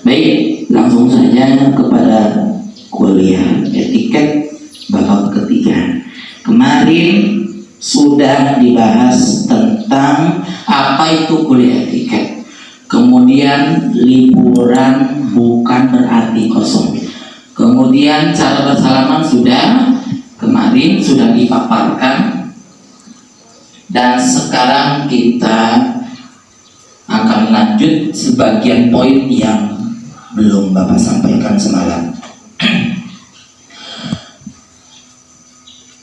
Baik, langsung saja kepada kuliah etiket babak ketiga. Kemarin sudah dibahas tentang apa itu kuliah etiket. Kemudian liburan bukan berarti kosong. Kemudian cara bersalaman kemarin sudah dipaparkan. Dan sekarang kita akan lanjut sebagian poin yang belum Bapak sampaikan semalam.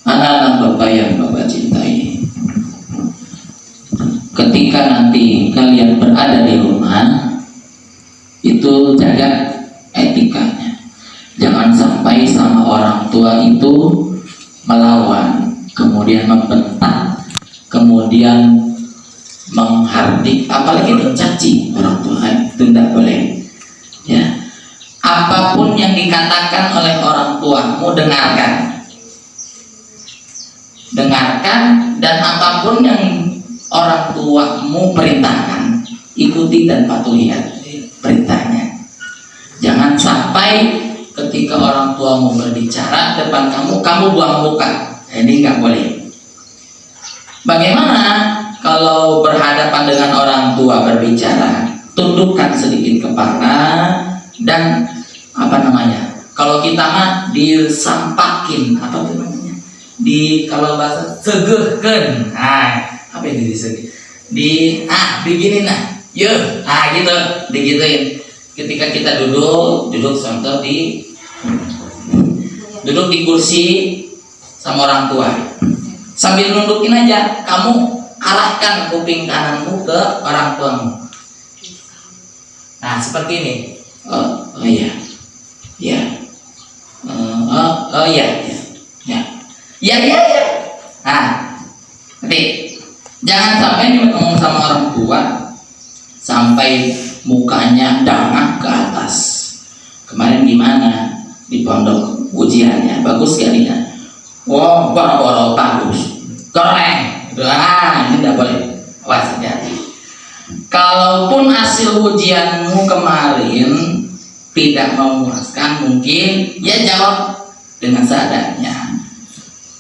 Anak-anak Bapak yang Bapak cintai, ketika nanti kalian berada di rumah, itu jaga etikanya. Jangan sampai sama orang tua itu melawan, kemudian membentak, kemudian menghardik, apalagi mencaci orang tua. Itu tidak boleh. Ya, apapun yang dikatakan oleh orang tuamu, dengarkan, dan apapun yang orang tuamu perintahkan, ikuti dan patuhi perintahnya. Jangan sampai ketika orang tuamu berbicara depan kamu buang muka. Ini nggak boleh. Bagaimana kalau berhadapan dengan orang tua berbicara? Tundukkan sedikit kepala dan kalau kita mah disampakin, kalau bahasa segehkeun. Apa itu disegih? Begini gitu, digituin. Ketika kita duduk contoh duduk di kursi sama orang tua, sambil nundukin aja, kamu arahkan kuping kananmu ke orang tuamu. Nah, seperti ini. Iya. Nah, nanti jangan sampai ngomong sama orang tua sampai mukanya dangak ke atas. Kemarin gimana di pondok ujiannya? Bagus gak nih? Wah, boro-boro bagus, keren. Ini tidak boleh. Awas, hati-hati. Kalaupun hasil ujianmu kemarin tidak memuaskan, mungkin ya jawab dengan seadanya.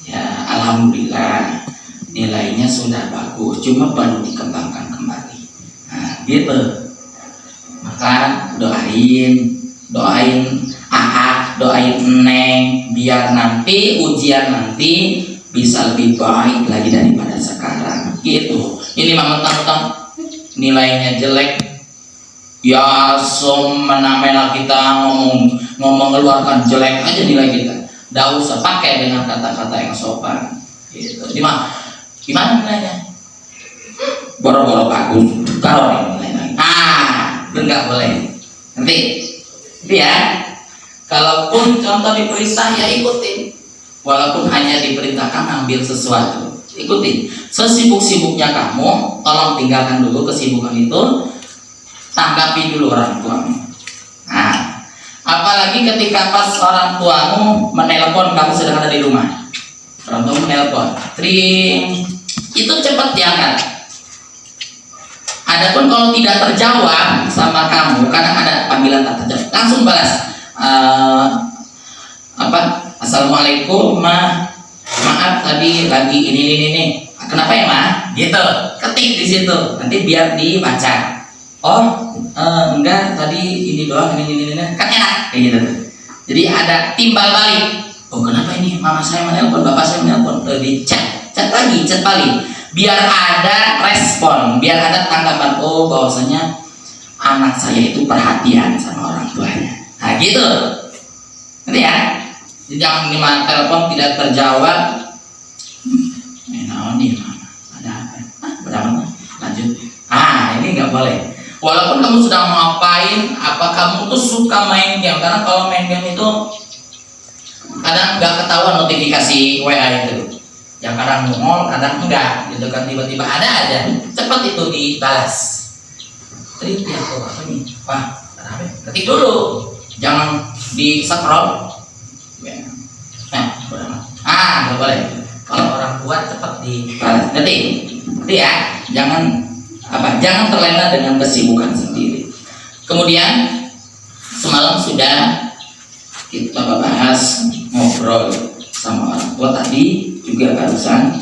Ya, alhamdulillah nilainya sudah bagus, cuma baru dikembangkan kembali. Nah, gitu. Maka doain doain Neng, biar nanti ujian nanti bisa lebih baik lagi daripada sekarang. Gitu. Ini mah mentang-mentang nilainya jelek, ya semena-mena kita ngomong mengeluarkan jelek aja nilai kita. Nggak usah pakai dengan kata-kata yang sopan. Gitu. Jadi gimana nilainya? Boro-boro bagus, kalau nilainya. Itu nggak boleh. Nanti ya. Kalaupun contoh diperintah ya ikutin. Walaupun hanya diperintahkan ambil sesuatu, ikutin. Sesibuk-sibuknya kamu, tolong tinggalkan dulu kesibukan itu, tanggapi dulu orang tuamu. Nah, apalagi ketika pas orang tuamu menelpon, kamu sedang ada di rumah, orang tuamu menelpon, itu cepat diangkat. Adapun kalau tidak terjawab sama kamu, kadang ada panggilan tak terjawab, langsung balas. Assalamualaikum, maaf tadi lagi ini. Kenapa ya, Ma? Gitu. Ketik di situ. Nanti biar dibaca. Enggak, tadi ini doang, ini. Kan enak kayak gitu. Jadi ada timbal balik. Kenapa ini? Mama saya menelpon, bapak saya menelpon. Di chat balik. Biar ada respon, biar ada tanggapan. Bahwasanya anak saya itu perhatian sama orang tuanya. Nah, gitu. Nanti ya. Jangan lima telepon tidak terjawab. Ada apa? Berapa? Lanjut. Ini nggak boleh. Walaupun kamu sedang ngapain, apa kamu tuh suka main game? Karena kalau main game itu kadang nggak ketahuan notifikasi WA itu. Yang kadang nongol, kadang enggak. Gitu kan, tiba-tiba ada aja. Cepat itu dibalas. Tadi apa nih? Ketik dulu. Jangan di scroll. Nggak boleh. Kalau orang tua cepat dibalas. Nanti ya, jangan terlena dengan kesibukan sendiri. Kemudian sudah kita bahas ngobrol sama orang tua tadi juga barusan.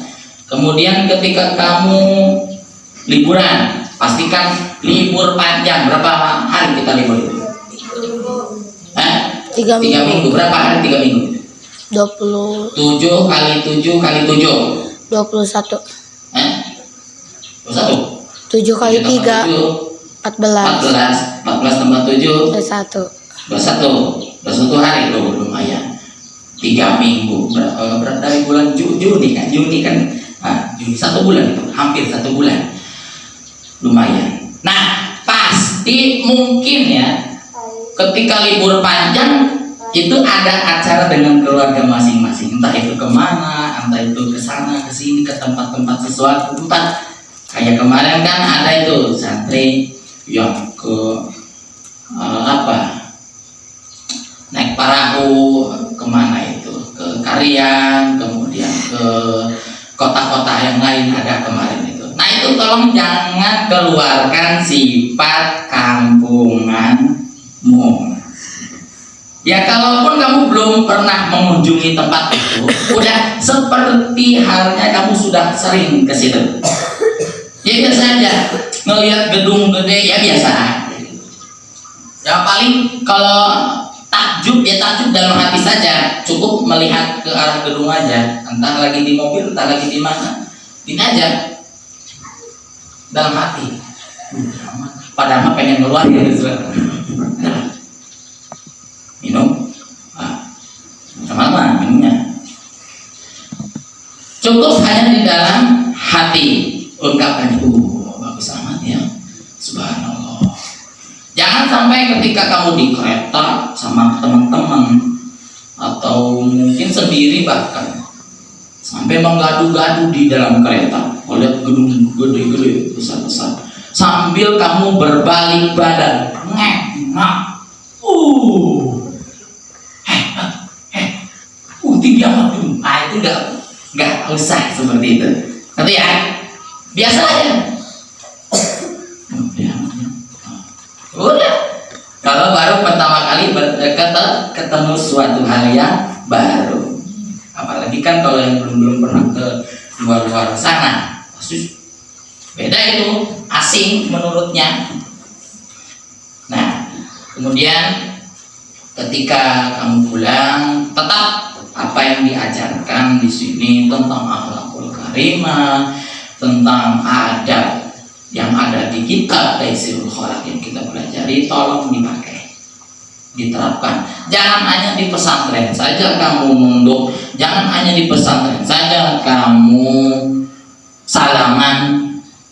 Kemudian ketika kamu liburan, pastikan libur panjang. Berapa hari kita libur itu? 3 minggu. 3 minggu. Berapa hari 3 minggu? 20. 7 kali 7 kali 7. 21. 21. 7 kali 3. 14. 14 tambah 7. 21. 21 hari loh, lumayan. 3 minggu. Berarti dari bulan Juni kan? Juni 1 bulan itu, hampir 1 bulan. Lumayan. Nah, pasti mungkin ya, ketika libur panjang itu ada acara dengan keluarga masing-masing. Entah itu kemana, entah itu ke sana, ke sini, ke tempat-tempat sesuatu tempat. Kayak kemarin kan ada itu santri yang ke naik perahu kemana itu, ke Karian, kemudian ke kota-kota yang lain ada kemarin itu. Nah itu tolong jangan keluarkan sifat kampunganmu. Ya kalaupun kamu belum pernah mengunjungi tempat itu, udah seperti halnya kamu sudah sering ke situ. Ya biasa aja, ngelihat gedung gede ya biasa. Ya paling kalau takjub ya takjub dalam hati saja, cukup melihat ke arah gedung aja, entah lagi di mobil, entah lagi di mana, ini aja dalam hati. Padahal pengen keluar ya, minum, sama-sama minumnya. Cukup hanya di dalam hati, ungkapan bagus amat ya, subhanallah. Jangan sampai ketika kamu di kereta sama teman-teman atau mungkin sendiri bahkan sampai menggadu-gadu di dalam kereta, lihat gedung gede-gede besar-besar, sambil kamu berbalik badan, tinggi amat tuh. Ah itu nggak usah seperti itu. Nanti ya biasa aja. Udah. Kalau baru pertama kali ketemu suatu hal yang baru, apalagi kan kalau yang belum pernah ke luar sana, pasti beda itu, asing menurutnya. Nah, kemudian ketika kamu pulang, tetap apa yang diajarkan di sini tentang akhlakul karimah, tentang adab yang ada di kitab Taisirul Khalaq yang kita pelajari, tolong dipakai, diterapkan. Jangan hanya di pesantren saja kamu nunduk, jangan hanya di pesantren saja kamu salaman,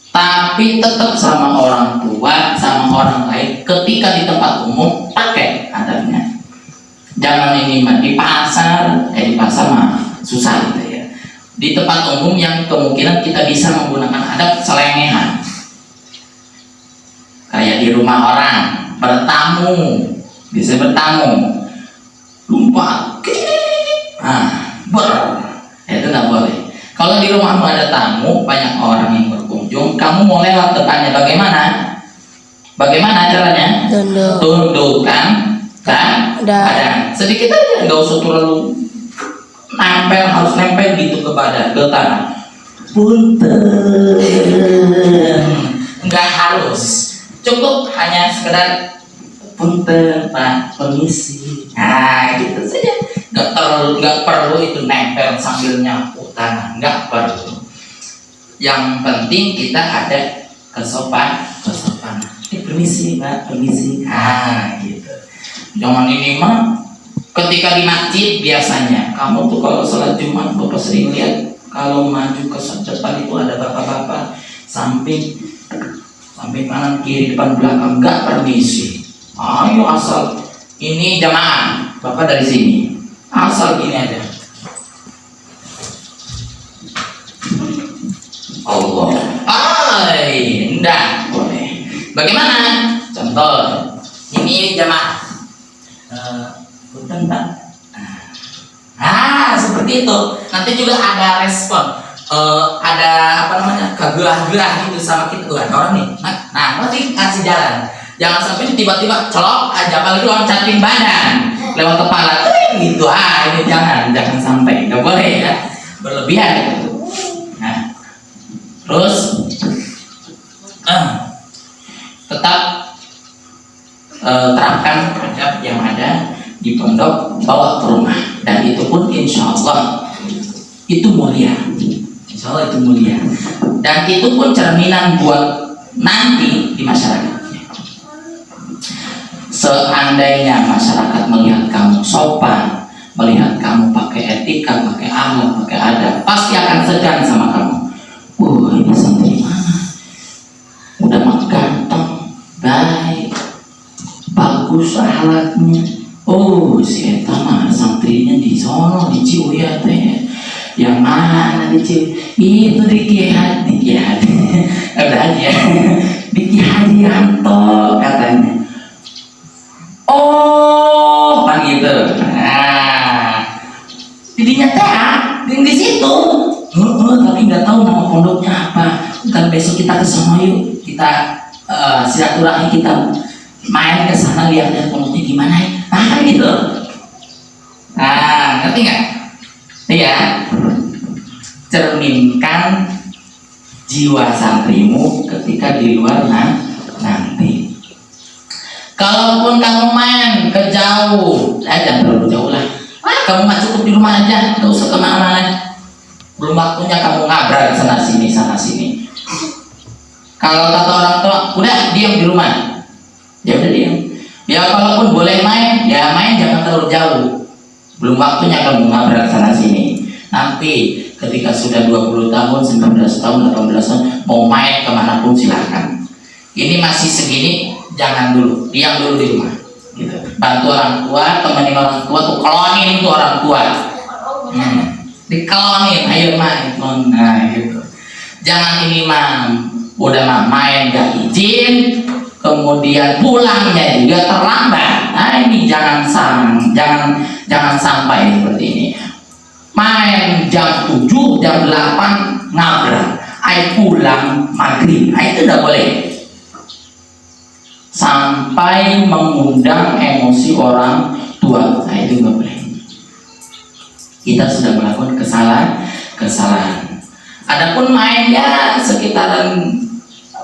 tapi tetap sama orang tua, sama orang lain. Ketika di tempat umum pakai adabnya. Jangan ini mah di pasar mah susah gitu ya. Di tempat umum yang kemungkinan kita bisa menggunakan adab selengehan, kayak di rumah orang bertamu, bisa bertamu lupa, itu nggak boleh. Kalau di rumahmu ada tamu, banyak orang yang berkunjung, kamu mau lewat depannya, bagaimana caranya? Tundukkan ada sedikit aja, nggak usah terlalu nempel, harus nempel gitu ke badan, ke tanah. Punten, nggak harus, cukup hanya sekedar punten Pak, permisi. Nah gitu saja, nggak perlu itu nempel sambil nyapu tanah, nggak perlu. Yang penting kita ada kesopanan. Permisi Pak, permisi. Gitu. Jangan ini mah ketika di masjid biasanya kamu tuh kalau sholat Jumat Bapak sering lihat kalau maju ke depan itu ada bapak-bapak samping kanan kiri depan belakang, nggak permisi. Ayo asal ini jamaah Bapak dari sini, asal gini aja. Allah, enggak boleh. Bagaimana? Contoh ini jamaah. Punten Pak. Seperti itu. Nanti juga ada respon, ada apa namanya, kegelah-gelah gitu sama kita. Ada orang nih. Nah, nanti kasih jalan. Jangan sampai tiba-tiba celok aja, apalagi loncatin badan lewat kepala gitu. Ini jangan sampai, nggak boleh ya, berlebihan gitu. Nah, terus tetap terapkan adab yang ada di pondok, bawa ke rumah, dan itu pun insya Allah itu mulia, insya Allah itu mulia, dan itu pun cerminan buat nanti di masyarakat. Seandainya masyarakat melihat kamu sopan, melihat kamu pakai etika, pakai akhlak, pakai adab, pasti akan segan sama kamu. Ini santri mana? Udah mah ganteng, baik, bagus akhlaknya. Si eta mah santrinya di sono di Ciuya teh. Yang mana di Ciuya? Itu di Kiai Hadi. Udah aja. Di Kiai Hadianto katanya. Pan gitu. Didinya teh di situ. Tapi nggak tahu nama pondoknya apa. Kan besok kita ke sana yuk. Kita silaturahmi, kita main ke sana, lihat pondoknya gimana ya. Kan gitu. Ngerti nggak? Iya. Cerminkan jiwa santrimu ketika di luar nanti. Kalaupun kamu main ke jauh, jangan terlalu jauh lah. Kamu mah cukup di rumah aja, nggak usah kemana-mana. Belum waktunya kamu ngabrak sana sini. Kalau kata orang tua, udah diam di rumah, ya udah diam. Ya kalaupun boleh main, ya main, jangan terlalu jauh. Belum waktunya kamu ngabrak sana sini. Nanti ketika sudah 20 tahun, 19 tahun, 18 tahun, mau main kemanapun silahkan. Ini masih segini, jangan dulu, diam dulu di rumah. Gitu. Bantu orang tua, temenin orang tua, tuh kelonin tuh orang tua. Dikelonin, ayo main, nah gitu. Jangan ini udah main gak izin, kemudian pulangnya juga terlambat. Nah ini jangan sampai seperti ini. Main jam 7, jam 8 ngabrak, pulang maghrib, itu udah boleh. Sampai mengundang emosi orang tua, itu nggak boleh. Kita sudah melakukan kesalahan. Adapun main ya sekitaran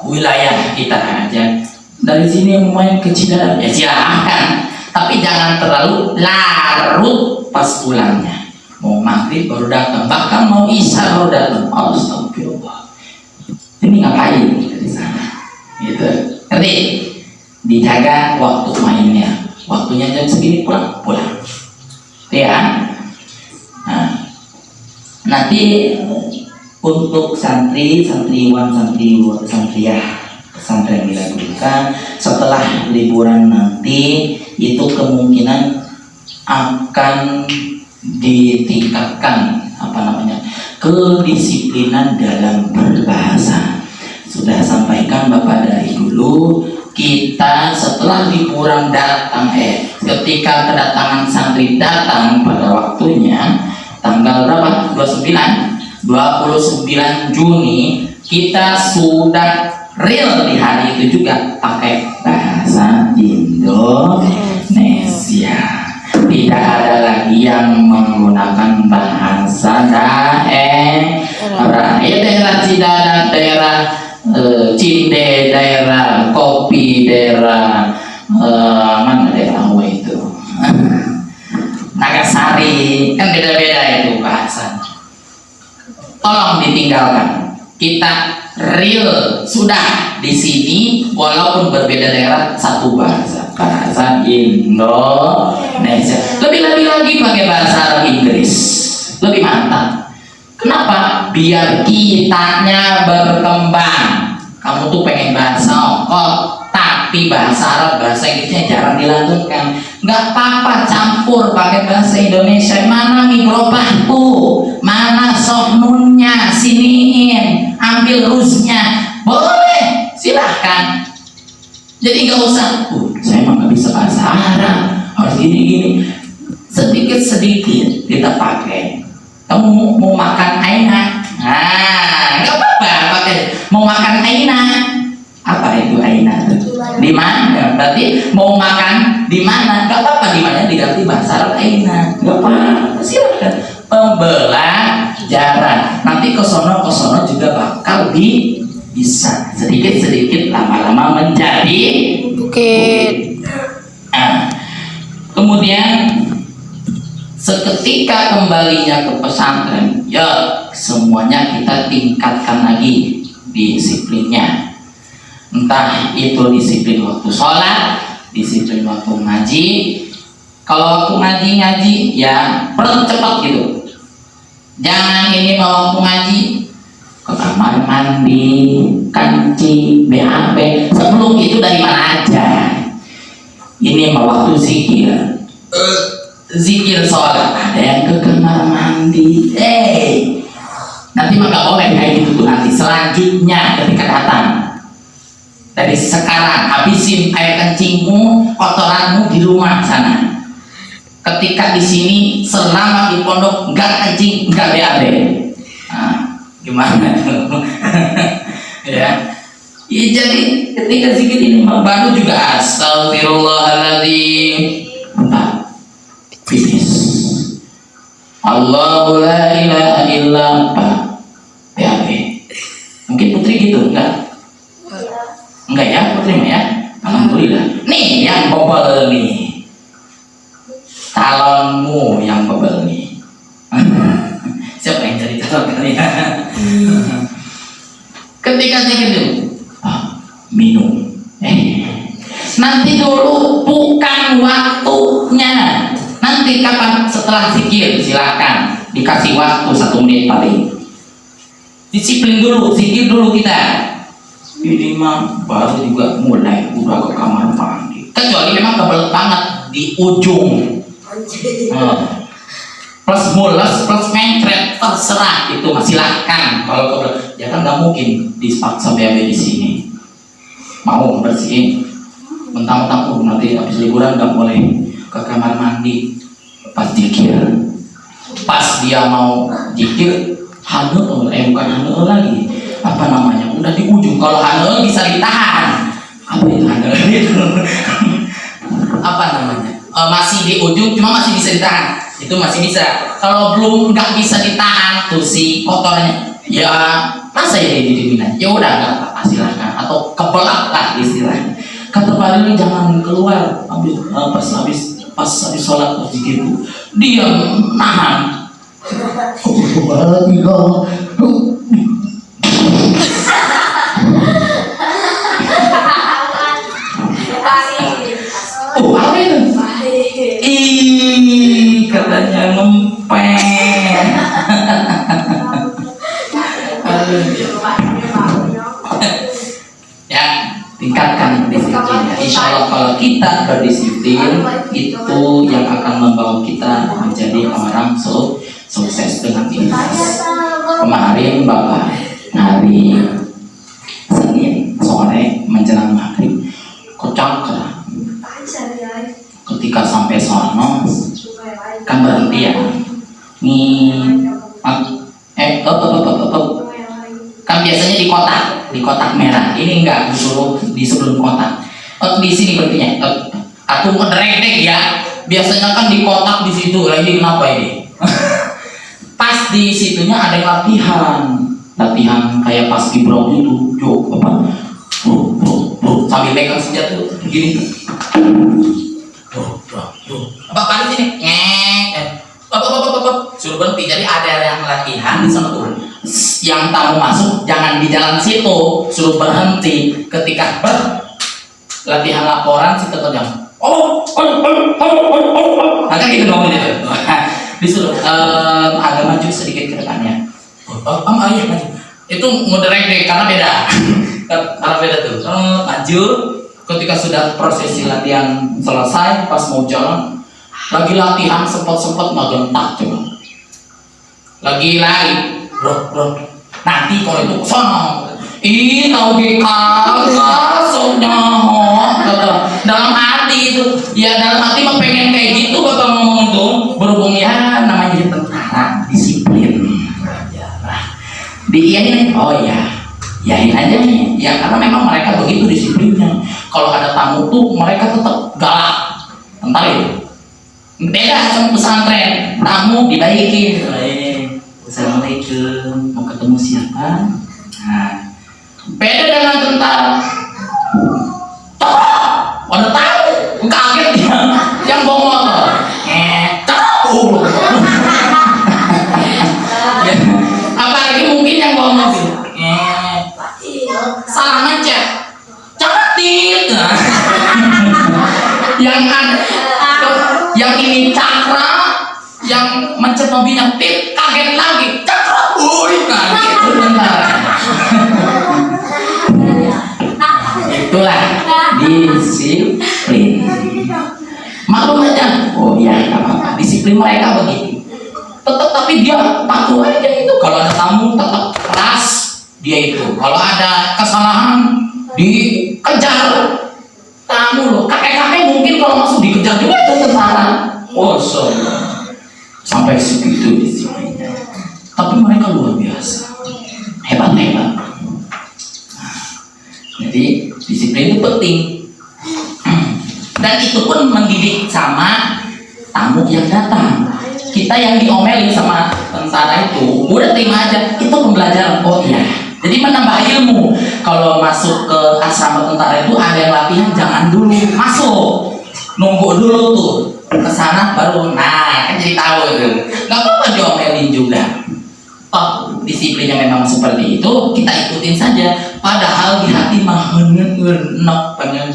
wilayah kita aja. Dari sini yang main ke Cidaran ya silahkan, tapi jangan terlalu larut pas pulangnya. Mau maghrib baru datang, bahkan mau isya baru datang. Astagfirullah. Ini ngapain di sana? Gitu. Ngerti? Dijaga waktu mainnya. Waktunya jam segini pulang. Ya. Nah, nanti untuk santriwan, santriyah pesantren Milagurika setelah liburan nanti itu kemungkinan akan ditingkatkan kedisiplinan dalam berbahasa. Sudah sampaikan Bapak dari dulu, kita setelah liburan datang ketika kedatangan santri datang pada waktunya tanggal berapa? 29 Juni kita sudah real di hari itu juga pakai bahasa Indonesia. Tidak ada lagi yang menggunakan bahasa daerah. Ya daerah Cidaran, daerah Cinde, daerah Kopi, daerah mana daerah itu? Nagasari, kan beda-beda itu bahasa. Tolong ditinggalkan. Kita real sudah di sini, walaupun berbeda daerah, satu bahasa Indonesia. Lebih lagi pakai bahasa Arab Inggris, lebih mantap. Kenapa? Biar kitanya berkembang. Kamu tuh pengen bahasa Hongkong, tapi bahasa Arab, bahasa Inggrisnya jarang dilanjutkan. Nggak apa-apa, campur pakai bahasa Indonesia. Mana mikrofahku, mana sohnunnya, siniin, ambil rusnya, boleh, silahkan. Jadi nggak usah, saya mah nggak bisa bahasa Arab, harus gini-gini. Sedikit-sedikit kita pakai. Kamu mau makan aina, nggak apa-apa pakai. Mau makan aina, Apa itu aina? Di mana? Berarti mau makan di mana? Gak apa-apa, di mana diganti bahasa Arab aina. Gak apa-apa, silakan. Pembelajaran. Nanti kesono juga bakal bisa sedikit lama-lama menjadi Bukit. Nah, kemudian seketika kembalinya ke pesantren, ya semuanya kita tingkatkan lagi disiplinnya. Entah itu disiplin waktu sholat, disiplin waktu ngaji. Kalau waktu ngaji ya percepat gitu. Jangan ini mau waktu ngaji ke kamar mandi, kancing, BAB. Sebelum itu dari mana aja. Ini mau waktu zikir. Zikir sholat ada yang ke kamar mandi. Nanti maka boleh kayak gitu tuh nanti selanjutnya ketika datang. Dari sekarang habisin air kencingmu, kotoranmu di rumah sana. Ketika di sini selama di pondok nggak kencing, nggak BAB. Nah, gimana tuh? Ya. Ya, jadi ketika zikir ini baru juga astagfirullahaladzim. Entah. Finish. Allahu la ilaha illa anta. BAB. Mungkin Putri gitu, enggak? Enggak ya, Putri mah ya? Alhamdulillah. Nih yang bobel nih. Calonmu yang bobel nih. Siapa yang jadi calon kalian? Ketika zikir dulu, minum. Nanti dulu bukan waktunya. Nanti kapan setelah zikir silakan dikasih waktu 1 menit paling. Disiplin dulu, zikir dulu kita. Ini mah baru juga mulai udah ke kamar mandi. Kecuali memang kebelet banget di ujung. Plus mules, plus mencret, terserah itu masih silahkan. Kalau kebelet, ya kan nggak mungkin dipaksa BAB di sini. Mau bersihin, mentang-mentang nanti habis liburan nggak boleh ke kamar mandi pas zikir. Pas dia mau zikir, bukan hanul lagi. Apa namanya? Udah di ujung. Kalau hanul bisa ditahan. Apa itu hanul itu? Apa namanya? Masih di ujung, cuma masih bisa ditahan. Itu masih bisa. Kalau belum nggak bisa ditahan tuh si kotornya, ya masa ya didiemin aja. Ya udah nggak apa-apa silahkan. Atau kebelak lah istilahnya. Kata Pak ini jangan keluar pas habis sholat pas zikir itu dia nahan. Apa itu? Katanya ngempeng. Ya, tingkatkan disiplinnya. Insya Allah kalau kita berdisiplin, itu yang akan membawa kita menjadi orang sukses dengan ikhlas. Kemarin Bapak hari Senin sore menjelang maghrib kocak. Ketika sampai sono kan berhenti ya. Kan biasanya di kotak merah. Ini enggak disuruh di sebelum kotak. Di sini berarti aku ngedrek ya. Biasanya kan di kotak di situ. Ini kenapa ini? Pas di situnya ada latihan kayak pas di bro itu, sambil pegang senjata begini. Bapak di sini suruh berhenti. Jadi ada yang latihan di sana tuh. Yang tamu masuk jangan di jalan situ, suruh berhenti. Ketika latihan laporan si ketua jam. Kan gitu dong gitu. Disuruh agak maju sedikit ke depannya. Iya maju. Itu ngedirect deh karena beda. Karena beda tuh. Maju. Ketika sudah prosesi latihan selesai, pas mau jalan, lagi latihan sempat ngegentak coba. Lagi lari, bro. Nanti kalau itu kesono, tahu soalnya dalam hati itu, ya dalam hati mah pengen kayak gitu bapak ngomong tuh, berhubung ya namanya tentara disiplin. Di ini, oh ya, yain aja nih ya, karena memang mereka begitu disiplinnya. Kalau ada tamu tuh mereka tetap galak, entar itu beda sama pesantren, tamu dibaikin. Assalamualaikum, mau ketemu siapa? Nah, beda dengan tentara. Udah tahu, kaget dia yang bawa motor. Tahu. Apalagi mungkin yang bawa mobil. Salah ngecek. Catit. Yang ada, yang ini cakra, yang mencet mobilnya tit, kaget lagi. Cakra, kaget benar. Itulah disiplin. Maklum aja, oh iya nggak apa-apa, disiplin mereka begitu. Tetap tapi dia patuh aja itu. Kalau ada tamu tetap keras dia itu. Kalau ada kesalahan dikejar tamu loh. Kakek-kakek mungkin kalau masuk dikejar juga itu tentara. Oh so sampai segitu disiplinnya. Tapi mereka luar biasa, hebat-hebat. Jadi disiplin itu penting. Dan itu pun mendidik sama tamu yang datang. Kita yang diomelin sama tentara itu udah terima aja, itu pembelajaran. Oh iya, jadi menambah ilmu. Kalau masuk ke asrama tentara itu ada yang latihan, jangan dulu masuk, nunggu dulu tuh ke sana baru, nah kan jadi tahu itu. Nggak apa-apa diomelin juga. Oh, disiplinnya memang seperti itu, kita ikutin saja. Padahal di hati mah enak pengen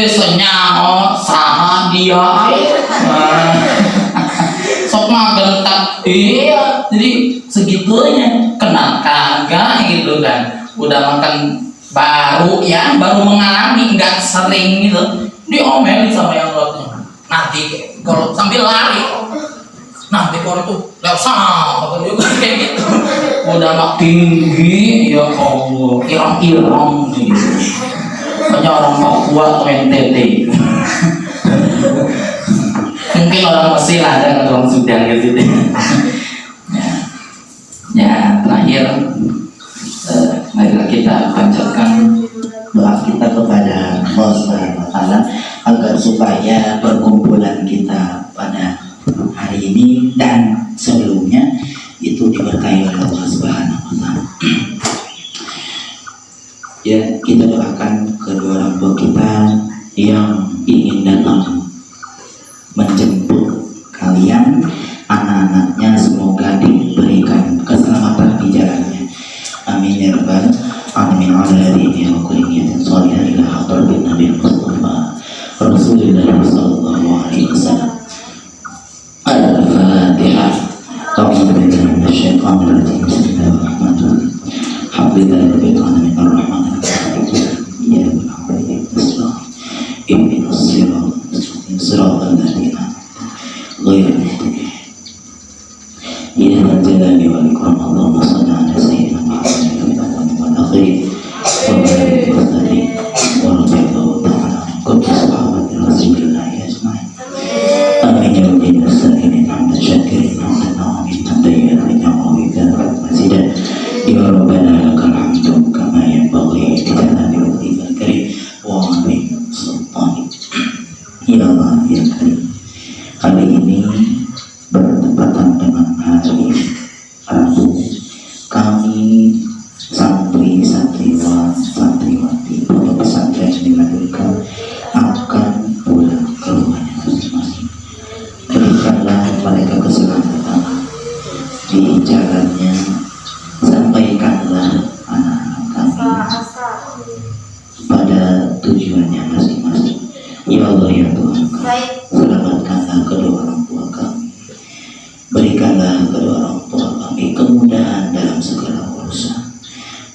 senyaho saha dia sok mah gentak. Iya, jadi segitunya kenal kagak gitu kan. Udah makan baru ya, baru mengalami, nggak sering gitu diomelin sama yang lainnya. Nanti kalau sambil lari, nanti kalau tuh lewat sama juga kayak gitu. Udah mak tinggi ya Allah, irang-irang gitu. Banyak orang Papua atau NTT. Mungkin orang Mesir ada, orang Sudan gitu. Ya, terakhir marilah kita panjatkan doa kita kepada Allah Subhanahu wa Ta'ala agar supaya perkumpulan kita pada hari ini dan sebelumnya itu diberkahi oleh Allah Subhanahu wa Ta'ala. Ya, kita doakan kedua orang tua kita yang ingin datang menjemput kalian, anak-anaknya, semoga diberikan keselamatan di jalannya. Amin ya rabbal alamin. Ala dini wa kulliyatin salihah ila hadratin Nabi Mustafa Rasulullah sallallahu alaihi wasallam. Al-Fatihah. A'udzu billahi minasyaitonir rajim. Bismillahirrahmanirrahim. Alhamdulillahi rabbil alamin arrahmanir rahim. Ya Rabbi Islam. Ihdinas siratal ladzina ghairil maghdubi alaihim jalali wal ikram. Allahumma shalli ala sayyidina Muhammadin wa ala alihi wa barik wa sallim wa radiyallahu ta'ala an kulli sahabati Rasulillah ajma'in. Amin ya rabbal alamin. Hamdan syakirin hamdan na'imin hamdan yurdi'u wa mazidan. Ya Rabbana lakal hamdu kama yanbaghi li jalali wajhikal karim wa 'azimi sultanik. Ya Allah ya Karim, kali ini bertepatan dengan hari Rabu. Kami santri-santriwan, santriwati pondok pesantren Miladilka akan pulang ke rumahnya masing-masing. Berikanlah mereka keselamatan di jalannya, sampaikanlah anak-anak kami pada tujuannya masing-masing. Ya Allah ya Tuhan, selamatkanlah kedua orang tua kami, berikanlah kedua orang tua kami kemudahan dalam segala urusan,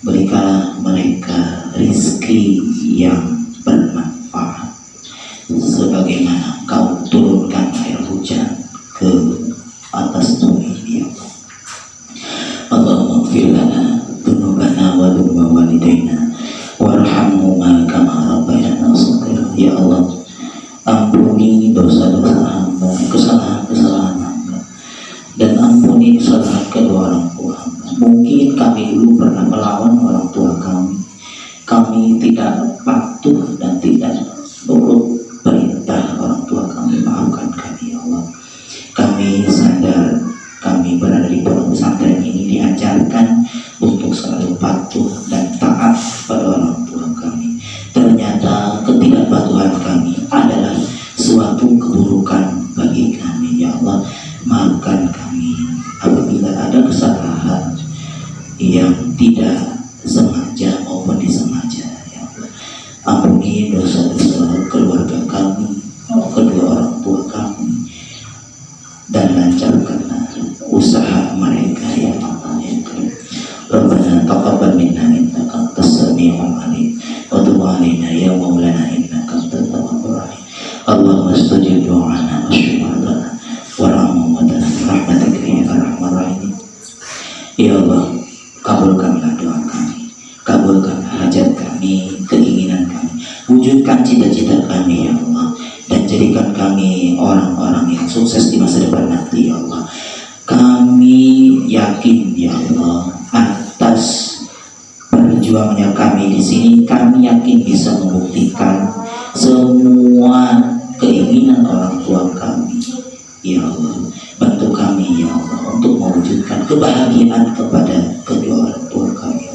berikanlah mereka rizki yang bermanfaat sebagaimana Kau turunkan air hujan ke atas bumi ini. Allahumma ighfir lana dzunubana wa dzunuba walidaina warhamhuma kama rabbayana shaghira. Ya Allah, ampuni dosa-dosa hamba, kesalahan-kesalahan hamba, dan ampuni kesalahan kedua orang tua hamba. Mungkin kami dulu pernah melawan orang tua kami. Kami tidak patuh dan tidak nurut perintah orang tua kami. Maafkan kami ya Allah. Kami sadar kami berada di pondok pesantren ini diajarkan untuk selalu patuh dan taat pada orang tua kami. Ternyata ketidakpatuhan kami adalah suatu keburukan bagi kami ya Allah. Maafkan kami apabila ada kesalahan yang tidak sengaja maupun disengaja ya Allah. Ampuni dosa-dosa keluarga kami, kedua orang tua kami, dan lancarkanlah usaha mereka ya Allah ya Karim. Rabbana taqabbal minna innaka antas samiul alim wa tub alaina ya maulana innaka antat tawwabur rahim. Allahumma istajib du'ana wa shfi mardana warhamhum wa rahmatika ya arhamar rahimin. Ya Allah, kabulkanlah doa kami, kabulkanlah hajat kami, keinginan kami, wujudkan cita-cita kami ya Allah, dan jadikan kami orang-orang yang sukses di masa depan nanti ya Allah. Kami yakin ya Allah atas perjuangannya kami di sini, kami yakin bisa membuktikan semua keinginan orang tua kami ya Allah. Bantu kami ya Allah untuk mewujudkan kebahagiaan kepada kedua orang tua kami.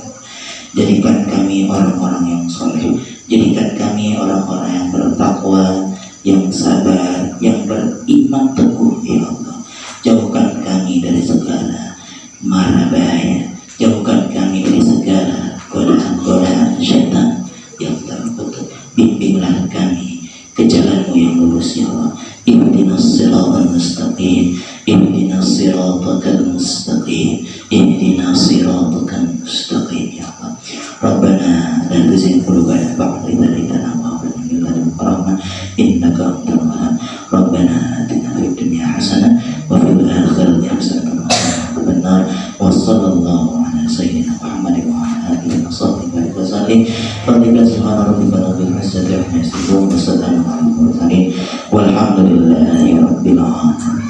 Jadikan kami orang-orang yang soleh, jadikan kami orang-orang yang bertakwa, yang sabar, yang beriman teguh ya Allah. Jauhkan kami dari segala mara bahaya, jauhkan kami dari segala godaan-godaan syaitan yang terkutuk. Bimbinglah kami ke jalan-Mu yang lurus ya Allah. Ihdinas siratal mustaqim, ihdinas siratal mustaqim, ihdinas siratal mustaqim ya Allah. Rabbana la tuzigh qulubana ba'da idh hadaytana wa hab lana min ladunka rahmah innaka antal wahhab. Rabbana atina fid dunya hasanah wa fil akhirati hasanah wa qina adzaban nar. Wa sallallahu ala sayyidina Muhammad wa ala alihi wa sahbihi wa sallam. Fadhika subhana rabbika rabbil izzati amma yasifun wa salamun alal mursalin walhamdulillahi rabbil alamin.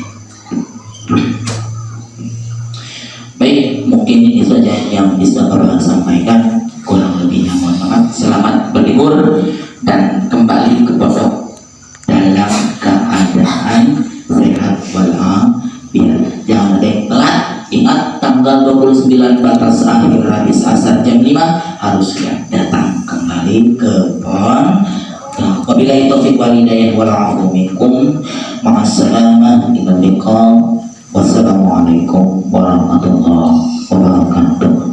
Baik, mungkin ini saja yang bisa Bapak sampaikan. Kurang lebihnya mohon maaf. Selamat berlibur dan kembali ke pondok dalam keadaan sehat walafiat. Jangan ada yang telat. Ingat tanggal 29 batas akhir habis asar jam 5 harus datang kembali ke pondok. Wabillahi taufiq wal hidayah wal afu minkum. Ma'assalamah ila liqa. Wassalamualaikum warahmatullahi wabarakatuh.